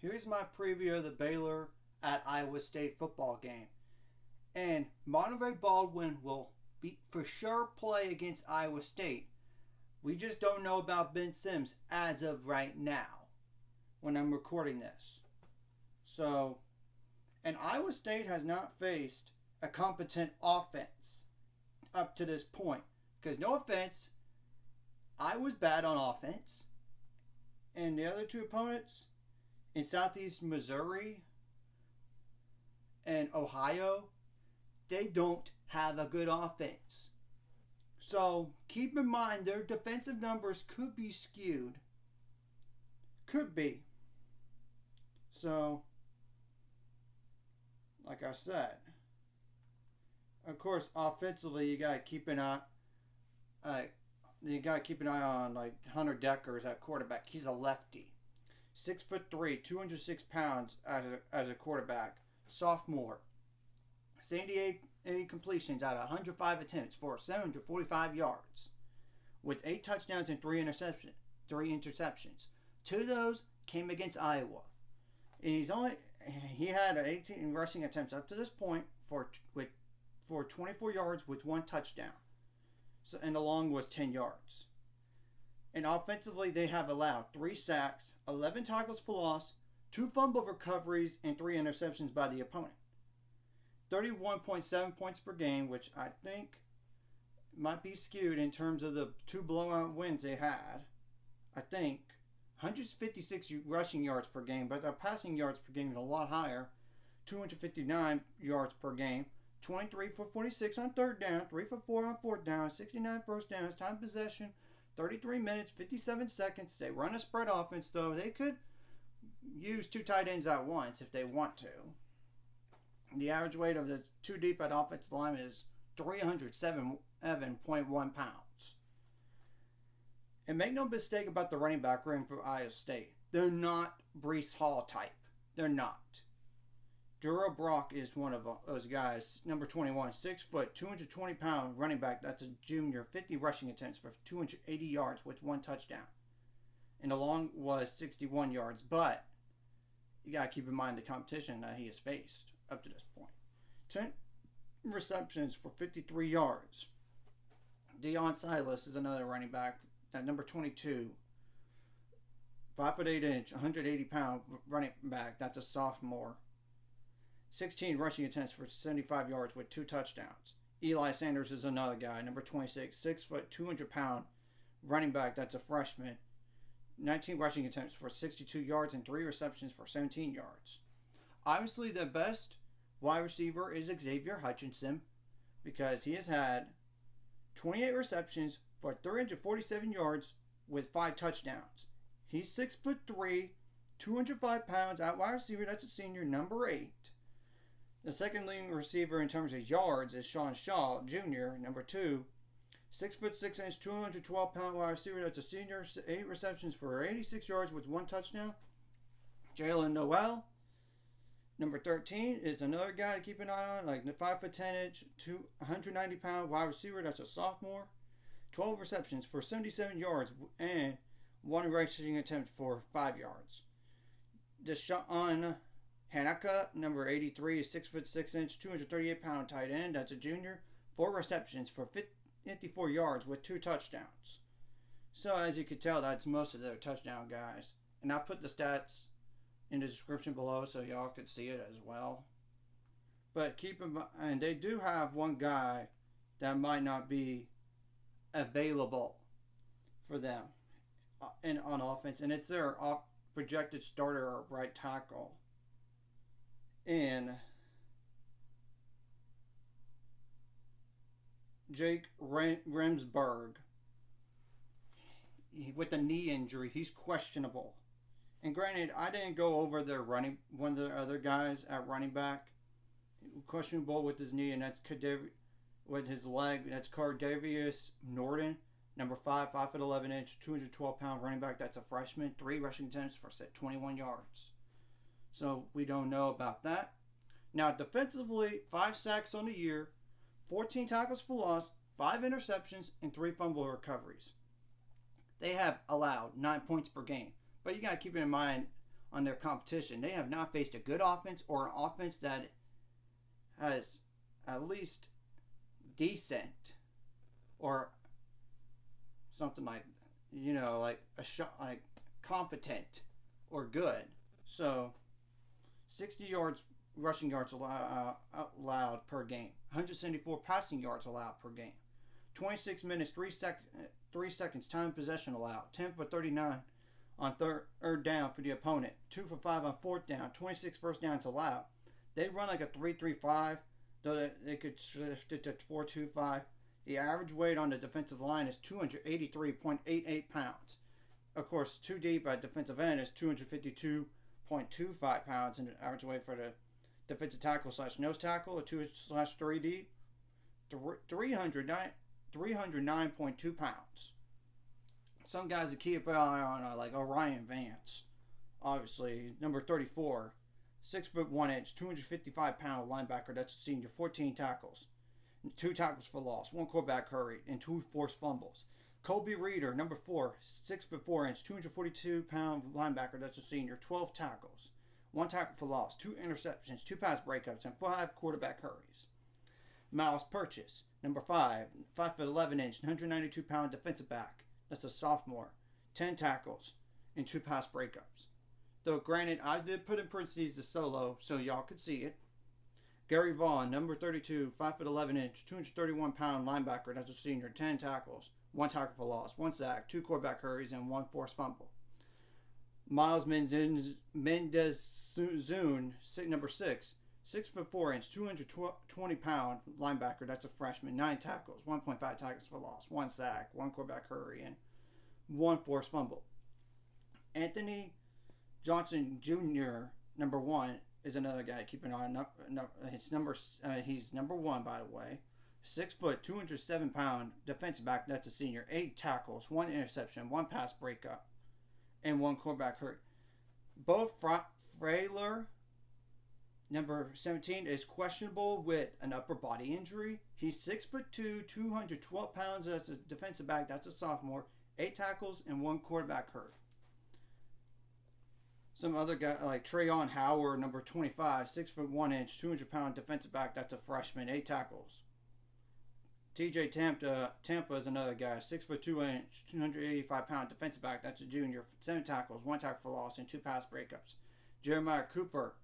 Here's my preview of the Baylor at Iowa State football game. And Monterey Baldwin will be for sure play against Iowa State. We just don't know about Ben Sims as of right now when I'm recording this. So, and Iowa State has not faced a competent offense up to this point. Because no offense, I was bad on offense. And the other two opponents in Southeast Missouri and Ohio, they don't have a good offense. So keep in mind their defensive numbers could be skewed. Could be. So, like I said, of course, offensively you gotta keep an eye. On like Hunter Deckers at quarterback. He's a lefty, 6'3", 206 pounds as a quarterback, sophomore. 78 completions out of 105 attempts for 745 yards, with 8 touchdowns and 3 interceptions. 2 of those came against Iowa. And he had 18 rushing attempts up to this point for 24 yards with 1 touchdown. So, and the long was 10 yards. And offensively, they have allowed 3 sacks, 11 tackles for loss, 2 fumble recoveries, and 3 interceptions by the opponent. 31.7 points per game, which I think might be skewed in terms of the 2 blowout wins they had. I think 156 rushing yards per game, but their passing yards per game is a lot higher. 259 yards per game. 23 for 46 on third down, 3 for 4 on fourth down, 69 first downs, time possession, 33 minutes, 57 seconds. They run a spread offense, though. They could use 2 tight ends at once if they want to. The average weight of the 2 deep at offensive line is 307.1 pounds. And make no mistake about the running back room for Iowa State. They're not Breece Hall type. They're not. Duro Brock is one of those guys. Number 21, 6 foot, 220 pound running back. That's a junior. 50 rushing attempts for 280 yards with 1 touchdown. And the long was 61 yards. But you got to keep in mind the competition that he has faced up to this point. 10 receptions for 53 yards. Deion Silas is another running back. At number 22, 5'8", 180 pound running back. That's a sophomore. 16 rushing attempts for 75 yards with 2 touchdowns. Eli Sanders is another guy, number 26, 6 foot, 200 pound running back. That's a freshman. 19 rushing attempts for 62 yards and 3 receptions for 17 yards. Obviously, the best wide receiver is Xavier Hutchinson because he has had 28 receptions for 347 yards with 5 touchdowns. He's 6'3", 205 pounds at wide receiver. That's a senior, number 8. The second leading receiver in terms of yards is Shawn Shaw Jr., number 2. 6'6", 212 pound wide receiver. That's a senior. 8 receptions for 86 yards with 1 touchdown. Jalen Noel, number 13, is another guy to keep an eye on. Like the 5'10", 190 pound wide receiver. That's a sophomore. 12 receptions for 77 yards and 1 rushing attempt for 5 yards. Deshaun Hanaka, number 83, is 6'6", 238 pound tight end. That's a junior. 4 receptions for 54 yards with 2 touchdowns. So as you can tell, that's most of their touchdown guys. And I put the stats in the description below so y'all could see it as well. But keep in mind, and they do have one guy that might not be available for them on offense, and it's their projected starter or right tackle in Jake Remsburg. With a knee injury, he's questionable. And granted, I didn't go over one of the other guys at running back, questionable with his knee, and that's with his leg. That's Cardavius Norton, number 5, 5'11", 212 pound running back. That's a freshman. 3 rushing attempts for 21 yards. So we don't know about that. Now defensively, 5 sacks on the year, 14 tackles for loss, 5 interceptions, and 3 fumble recoveries. They have allowed 9 points per game. But you got to keep in mind, on their competition. They have not faced a good offense or an offense that has at least decent or something like, like a shot, like competent or good. So 60 yards rushing yards allowed per game, 174 passing yards allowed per game, 26 minutes 3 seconds time possession allowed, 10 for 39 on third down for the opponent, 2 for 5 on fourth down, 26 first downs allowed. They run like a 3-3-5, though they could shift it to 4-2-5. The average weight on the defensive line is 283.88 pounds. Of course, 2 deep at defensive end is 252.25 pounds, and the average weight for the defensive tackle / nose tackle, a 2/3 deep, 309.2 pounds. Some guys to keep an eye on are like Orion Vance, obviously, number 34, 6'1", 255-pound linebacker. That's a senior, 14 tackles, 2 tackles for loss, 1 quarterback hurry, and 2 forced fumbles. Colby Reeder, number 4, 6'4", 242-pound linebacker. That's a senior, 12 tackles, 1 tackle for loss, 2 interceptions, 2 pass breakups, and 5 quarterback hurries. Miles Purchase, number 5, 5'11", 192-pound defensive back. That's a sophomore, 10 tackles, and 2 pass breakups. Though granted, I did put in parentheses the solo so y'all could see it. Gary Vaughn, number 32, 5'11", 231-pound linebacker. That's a senior, 10 tackles, 1 tackle for loss, 1 sack, 2 quarterback hurries, and 1 forced fumble. Miles Mendez-Zune, number 6, 6'4", 220-pound linebacker. That's a freshman, 9 tackles, 1.5 tackles for loss, 1 sack, 1 quarterback hurry, and 1 forced fumble. Anthony Johnson Jr., number 1, is another guy. Keep an eye on he's number 1, by the way. 6 foot, 207-pound defensive back. That's a senior. 8 tackles, 1 interception, 1 pass breakup, and 1 quarterback hurt. Both Frailer, number 17, is questionable with an upper body injury. He's 6'2", 212 pounds as a defensive back. That's a sophomore. 8 tackles and 1 quarterback hurt. Some other guy like Trayon Howard, number 25, 6'1", 200-pound defensive back. That's a freshman. 8 tackles. TJ Tampa is another guy, 6'2", 285-pound defensive back. That's a junior. 7 tackles, 1 tackle for loss, and 2 pass breakups. Jeremiah Cooper,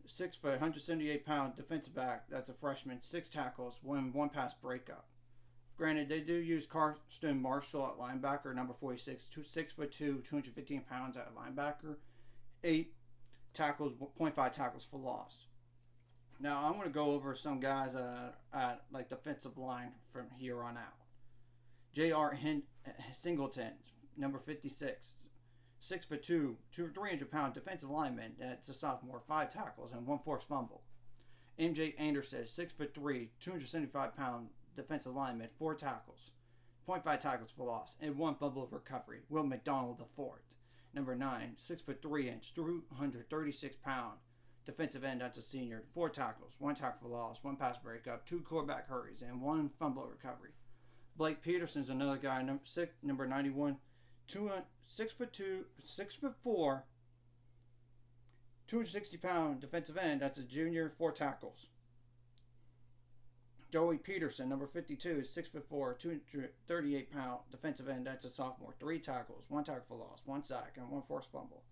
6 foot, 178-pound defensive back. That's a freshman. 6 tackles, 1 pass breakup. Granted, they do use Carson Marshall at linebacker, number 46, 6'2", 215 pounds at linebacker. 8 tackles, 0.5 tackles for loss. Now, I'm going to go over some guys at like defensive line from here on out. J.R. Singleton, number 56, 6'2", 300-pound defensive lineman. That's a sophomore, 5 tackles and 1 forced fumble. M.J. Anderson, 6'3", 275-pound defensive lineman, 4 tackles, 0.5 tackles for loss, and 1 fumble recovery. Will McDonald IV, number 9, 6'3", 236-pound defensive end. That's a senior, 4 tackles, 1 tackle for loss, 1 pass breakup, 2 quarterback hurries, and 1 fumble recovery. Blake Peterson's another guy, number 91, 6'4", 260-pound defensive end. That's a junior, 4 tackles. Joey Peterson, number 52, 6'4", 238-pound defensive end. That's a sophomore. 3 tackles, 1 tackle for loss, 1 sack, and 1 forced fumble.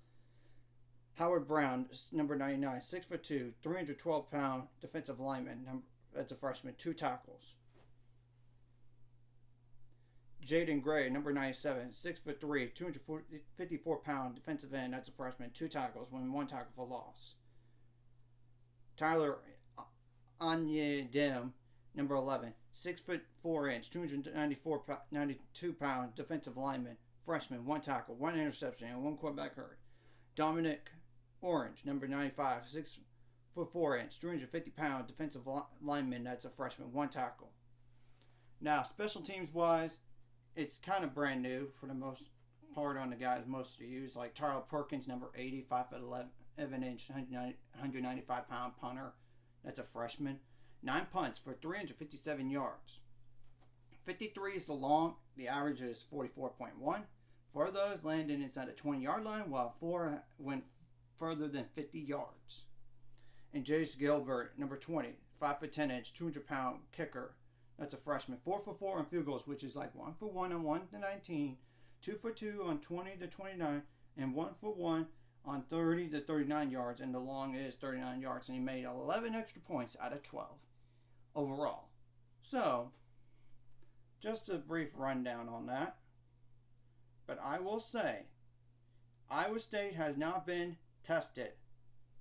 Howard Brown, number 99, 6'2", 312-pound defensive lineman. That's a freshman. 2 tackles. Jaden Gray, number 97, 6'3", 254-pound defensive end. That's a freshman. 2 tackles, 1 tackle for loss. Tyler Anyedem, number 11, 6'4", 292-pound defensive lineman, freshman, 1 tackle, 1 interception, and 1 quarterback hurry. Dominic Orange, number 95, 6'4", 350-pound defensive lineman. That's a freshman, 1 tackle. Now, special teams wise, it's kind of brand new for the most part on the guys most to use, like Tyler Perkins, number 80, 5'11", 195-pound punter. That's a freshman. 9 punts for 357 yards. 53 is the long. The average is 44.1. 4 of those landed inside the 20-yard line, while 4 went further than 50 yards. And Jace Gilbert, number 20, 5'10" 200-pound kicker. That's a freshman. 4 for 4 on field goals, which is like 1 for 1 on 1 to 19, 2 for 2 on 20 to 29, and 1 for 1 on 30 to 39 yards. And the long is 39 yards. And he made 11 extra points out of 12 overall. So, just a brief rundown on that. But I will say, Iowa State has not been tested,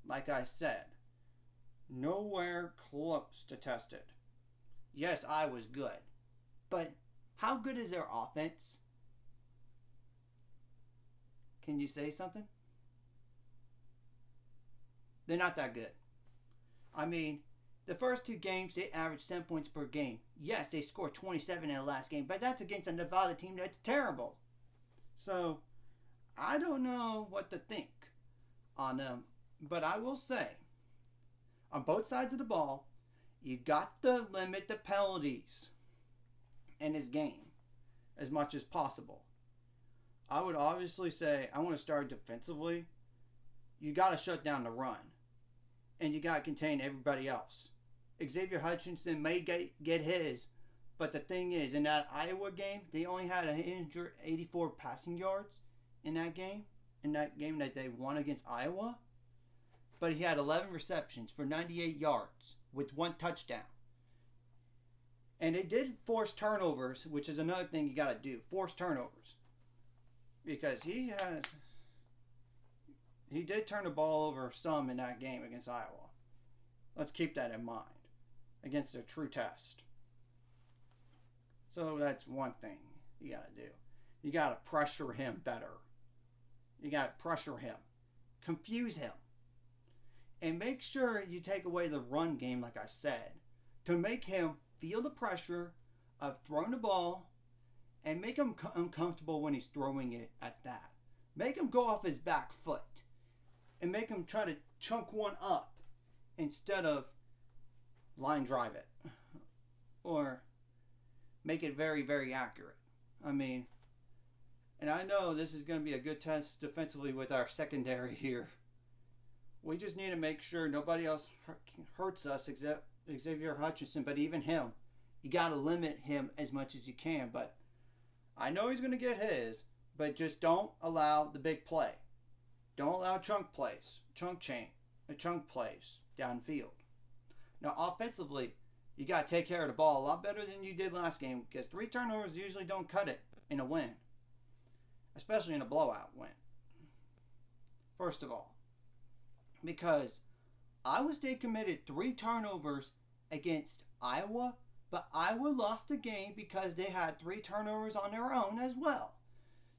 like I said. Nowhere close to tested. Yes, Iowa's good. But how good is their offense? Can you say something? They're not that good. I mean, the first 2 games, they averaged 10 points per game. Yes, they scored 27 in the last game, but that's against a Nevada team that's terrible. So, I don't know what to think on them. But I will say, on both sides of the ball, you got to limit the penalties in this game as much as possible. I would obviously say, I want to start defensively. You got to shut down the run. And you got to contain everybody else. Xavier Hutchinson may get his, but the thing is, in that Iowa game, they only had 184 passing yards in that game that they won against Iowa. But he had 11 receptions for 98 yards with 1 touchdown. And they did force turnovers, which is another thing you got to do. Force turnovers. Because he did turn the ball over some in that game against Iowa. Let's keep that in mind. Against a true test. So that's one thing you got to do. You got to pressure him better. You got to pressure him. Confuse him. And make sure you take away the run game, like I said, to make him feel the pressure of throwing the ball and make him uncomfortable when he's throwing it at that. Make him go off his back foot and make him try to chunk one up instead of line drive it or make it very, very accurate. I mean, and I know this is going to be a good test defensively with our secondary here. We just need to make sure nobody else hurts us except Xavier Hutchinson, but even him. You got to limit him as much as you can. But I know he's going to get his, but just don't allow the big play. Don't allow chunk plays downfield. Now, offensively, you got to take care of the ball a lot better than you did last game because 3 turnovers usually don't cut it in a win, especially in a blowout win. First of all, because Iowa State committed 3 turnovers against Iowa, but Iowa lost the game because they had 3 turnovers on their own as well.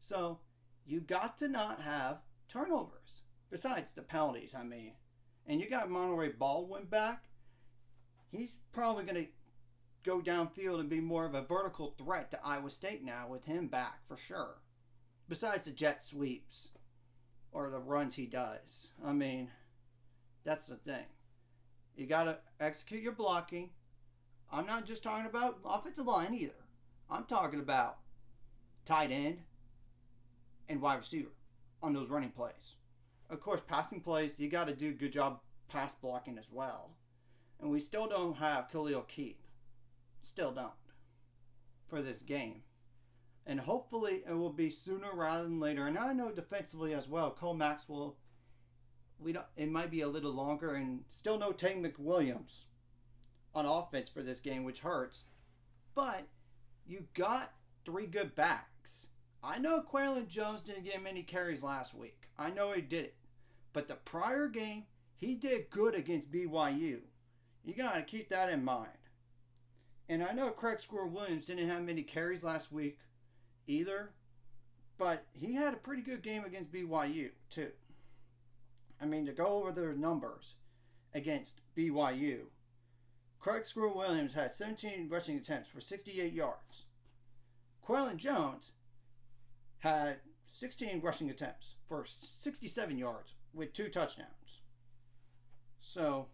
So, you got to not have turnovers. Besides the penalties, I mean. And you got Monterey Baldwin back. He's probably going to go downfield and be more of a vertical threat to Iowa State now with him back for sure. Besides the jet sweeps or the runs he does. I mean, that's the thing. You got to execute your blocking. I'm not just talking about offensive line either. I'm talking about tight end and wide receiver on those running plays. Of course, passing plays, you got to do a good job pass blocking as well. And we still don't have Khalil Keith. Still don't. For this game. And hopefully it will be sooner rather than later. And I know defensively as well, Cole Maxwell, it might be a little longer. And still no Tate McWilliams on offense for this game, which hurts. But you got 3 good backs. I know Quaylen Jones didn't get many carries last week. I know he did it. But the prior game, he did good against BYU. You got to keep that in mind. And I know Craig Squirrel Williams didn't have many carries last week either. But he had a pretty good game against BYU too. I mean, to go over their numbers against BYU, Craig Squirrel Williams had 17 rushing attempts for 68 yards. Quaylen Jones had 16 rushing attempts for 67 yards with 2 touchdowns. So,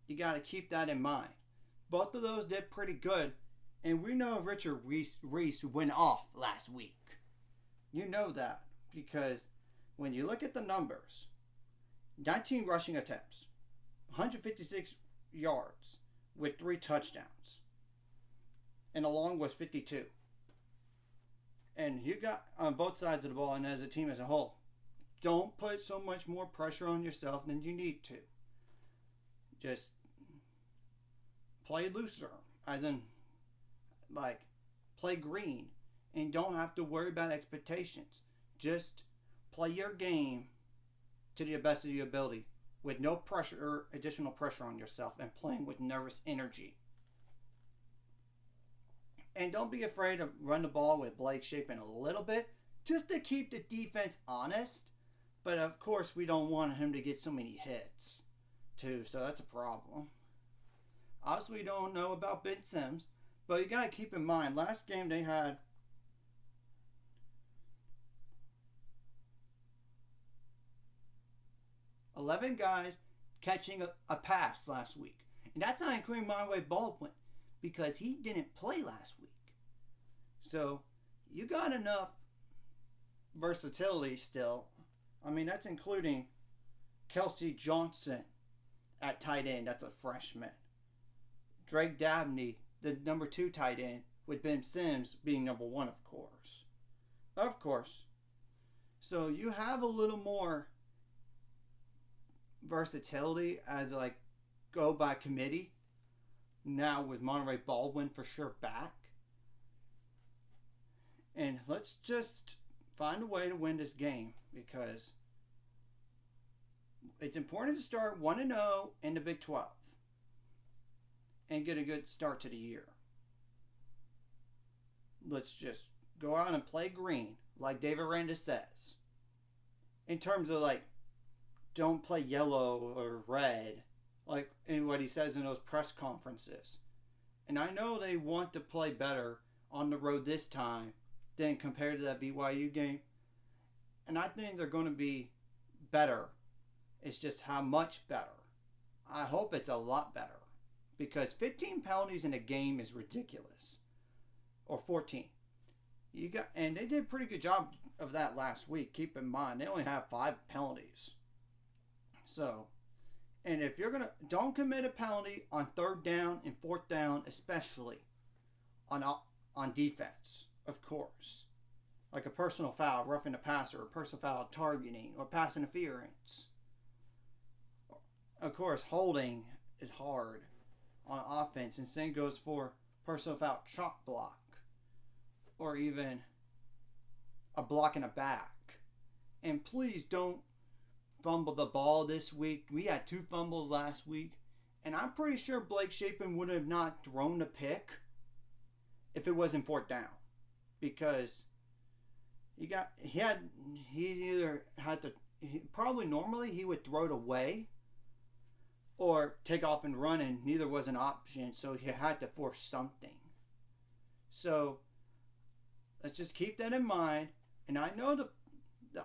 you got to keep that in mind. Both of those did pretty good. And we know Richard Reese went off last week. You know that because when you look at the numbers, 19 rushing attempts, 156 yards with 3 touchdowns, and along was 52. And you got on both sides of the ball, and as a team as a whole, don't put so much more pressure on yourself than you need to. Just play looser, as in, like, play green, and don't have to worry about expectations. Just play your game to the best of your ability with no pressure or additional pressure on yourself and playing with nervous energy. And don't be afraid to run the ball with Blake Shapen a little bit just to keep the defense honest. But of course, we don't want him to get so many hits too, so that's a problem. Obviously, we don't know about Ben Sims, but you got to keep in mind, last game they had 11 guys catching a pass last week. And that's not including Monterey Baldwin because he didn't play last week. So you got enough versatility still. I mean, that's including Kelsey Johnson at tight end. That's a freshman. Drake Dabney, the number 2 tight end, with Ben Sims being number 1, of course. Of course. So you have a little more versatility as like go by committee now with Monterey Baldwin for sure back. And let's just find a way to win this game because it's important to start 1-0 in the Big 12 and get a good start to the year. Let's just go out and play green, like David Randa says. In terms of like, don't play yellow or red, like in what he says in those press conferences. And I know they want to play better on the road this time than compared to that BYU game. And I think they're going to be better. It's just how much better. I hope it's a lot better. Because 15 penalties in a game is ridiculous. Or 14. And they did a pretty good job of that last week. Keep in mind, they only have 5 penalties. So, and if you're gonna, don't commit a penalty on 3rd down and 4th down, especially on defense, of course, like a personal foul, roughing the passer, or personal foul, targeting, or pass interference. Of course, holding is hard on offense, and same goes for personal foul, chop block, or even a block in the back. And please don't fumble the ball this week. We had 2 fumbles last week, and I'm pretty sure Blake Shapen would have not thrown the pick if it wasn't 4th down, because probably normally he would throw it away or take off and run, and neither was an option, so he had to force something. So let's just keep that in mind. And I know the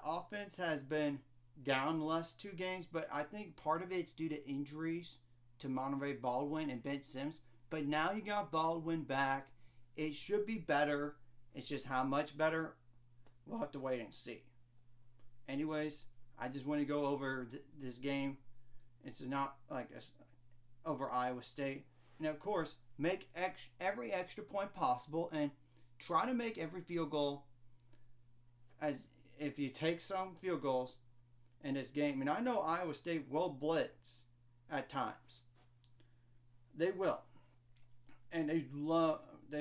offense has been down the last 2 games, but I think part of it's due to injuries to Monterey Baldwin and Ben Sims. But now you got Baldwin back. It should be better. It's just how much better, we'll have to wait and see. Anyways, I just want to go over this game. It's not like over Iowa State. And of course, make every extra point possible and try to make every field goal. As if you take some field goals in this game, and I know Iowa State will blitz at times. They will. And they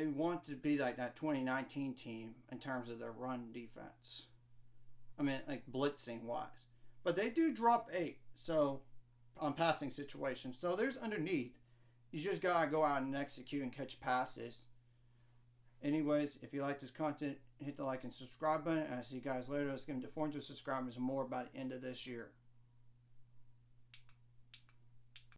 want to be like that 2019 team in terms of their run defense. I mean, like blitzing wise. But they do drop 8, so on passing situations. So there's underneath. You just gotta go out and execute and catch passes. Anyways, if you like this content, hit the like and subscribe button. And I'll see you guys later. Let's get into 400 subscribers and more by the end of this year.